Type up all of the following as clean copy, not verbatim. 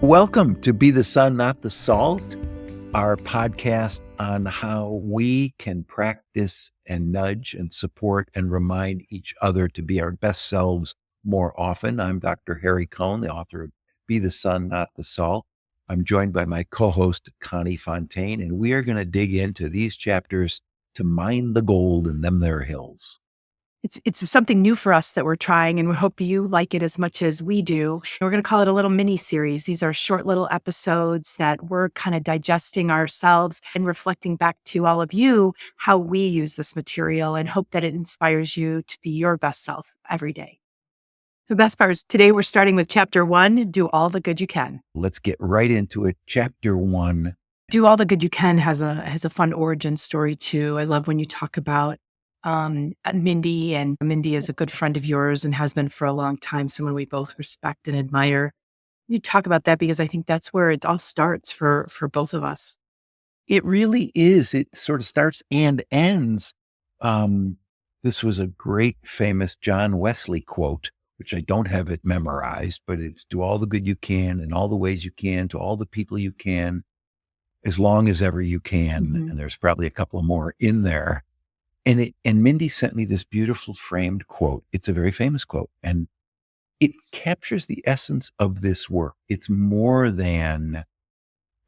Welcome to Be the Sun, Not the Salt, our podcast on how we can practice and nudge and support and remind each other to be our best selves more often. I'm Dr. Harry Cohen, the author of Be the Sun, Not the Salt. I'm joined by my co-host, Connie Fontaine, and we are going to dig into these chapters to mine the gold in them there hills. It's something new for us that we're trying, and we hope you like it as much as we do. We're going to call it a little mini series. These are short little episodes that we're kind of digesting ourselves and reflecting back to all of you how we use this material, and hope that it inspires you to be your best self every day. The best part is today we're starting with chapter 1, Do All the Good You Can. Let's get right into it. Chapter 1. Do All the Good You Can has a fun origin story too. I love when you talk about Mindy, and Mindy is a good friend of yours and has been for a long time, someone we both respect and admire. You talk about that because I think that's where it all starts for both of us. It really is. It sort of starts and ends. This was a great famous John Wesley quote, which I don't have it memorized, but it's do all the good you can in all the ways you can to all the people you can, as long as ever you can. Mm-hmm. And there's probably a couple more in there. And Mindy sent me this beautiful framed quote. It's a very famous quote, and it captures the essence of this work. It's more than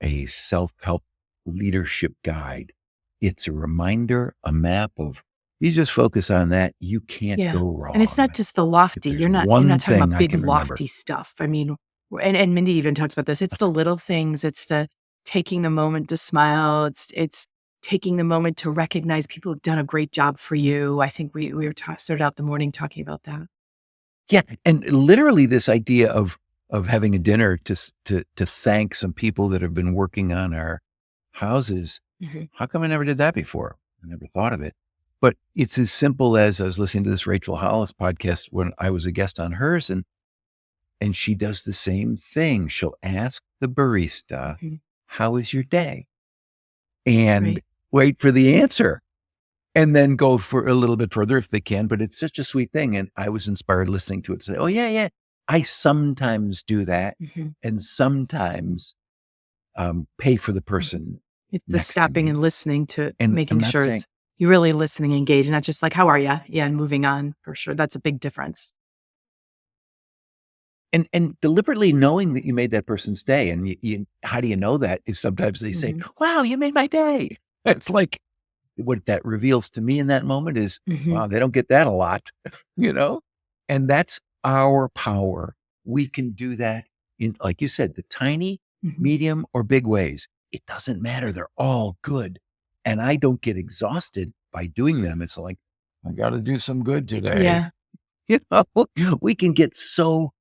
a self-help leadership guide. It's a reminder, a map of, you just focus on that, you can't go wrong. And it's not just the lofty. You're not talking about big lofty stuff. I mean, and Mindy even talks about this. It's the little things. It's the taking the moment to smile. It's taking the moment to recognize people who've done a great job for you. I think we started out the morning talking about that. Yeah. And literally this idea of having a dinner to thank some people that have been working on our houses. Mm-hmm. How come I never did that before? I never thought of it. But it's as simple as I was listening to this Rachel Hollis podcast when I was a guest on hers, and she does the same thing. She'll ask the barista, Mm-hmm. How is your day? And wait for the answer, and then go for a little bit further if they can. But it's such a sweet thing. And I was inspired listening to it to say, oh, yeah, I sometimes do that. Mm-hmm. And sometimes pay for the person. It's the stopping and listening to making sure you're really listening, engaged, not just like, how are you? Yeah, and moving on, for sure. That's a big difference. And deliberately knowing that you made that person's day. And you, how do you know that? Is sometimes they say, wow, you made my day. It's like what that reveals to me in that moment is, wow, they don't get that a lot, and that's our power. We can do that in, like you said, the tiny, medium, or big ways. It doesn't matter. They're all good. And I don't get exhausted by doing them. It's like, I got to do some good today. Yeah. We can get so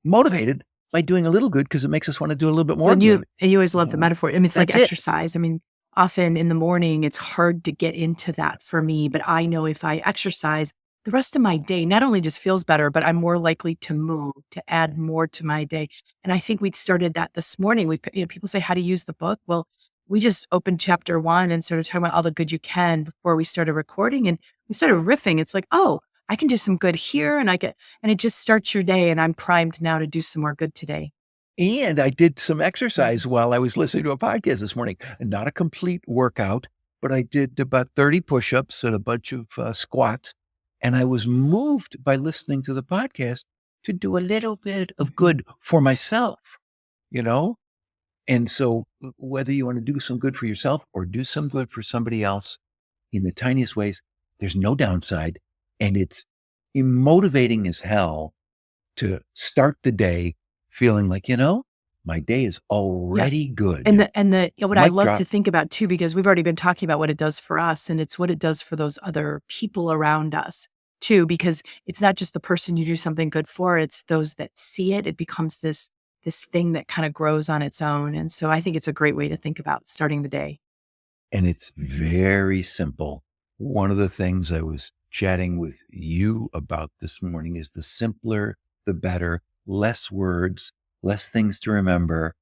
motivated by doing a little good because it makes us want to do a little bit more. And you always love the metaphor. I mean, it's like That's exercise. I mean, often in the morning, it's hard to get into that for me, but I know if I exercise, the rest of my day not only just feels better, but I'm more likely to move, to add more to my day. And I think we started that this morning. People say, how to use the book? Well, we just opened chapter 1 and started talking about all the good you can before we started recording, and we started riffing. It's like, oh, I can do some good here, and it just starts your day, and I'm primed now to do some more good today. And I did some exercise while I was listening to a podcast this morning. Not a complete workout, but I did about 30 push-ups and a bunch of squats. And I was moved by listening to the podcast to do a little bit of good for myself, And so whether you want to do some good for yourself or do some good for somebody else in the tiniest ways, there's no downside. And it's motivating as hell to start the day feeling like, my day is already good. And what I love to think about too, because we've already been talking about what it does for us, and it's what it does for those other people around us too, because it's not just the person you do something good for, it's those that see it. It becomes this thing that kind of grows on its own. And so I think it's a great way to think about starting the day. And it's very simple. One of the things I was chatting with you about this morning is the simpler, the better, less words, less things to remember.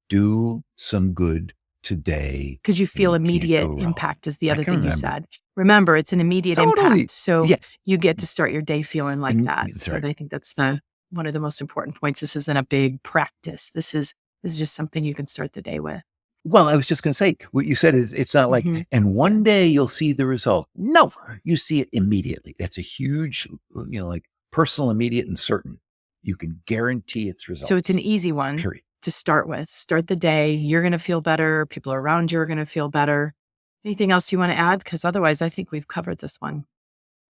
Do some good today. Because you feel immediate impact is the other thing you said. Remember, it's an immediate impact. So you get to start your day feeling like that. So I think that's the one of the most important points. This isn't a big practice. This is just something you can start the day with. Well, I was just going to say, what you said is, it's not like, and one day you'll see the result. No, you see it immediately. That's a huge, like personal, immediate, and certain. You can guarantee its results. So it's an easy one to start with. Start the day. You're going to feel better. People around you are going to feel better. Anything else you want to add? Because otherwise, I think we've covered this one.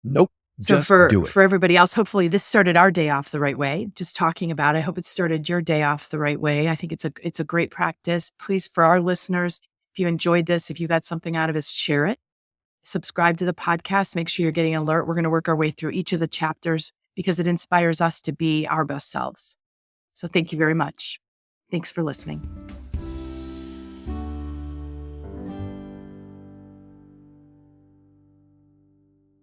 Nope. So for everybody else, hopefully this started our day off the right way. Just talking about it. I hope it started your day off the right way. I think it's a great practice. Please, for our listeners, if you enjoyed this, if you got something out of it, share it. Subscribe to the podcast. Make sure you're getting an alert. We're going to work our way through each of the chapters because it inspires us to be our best selves. So thank you very much. Thanks for listening.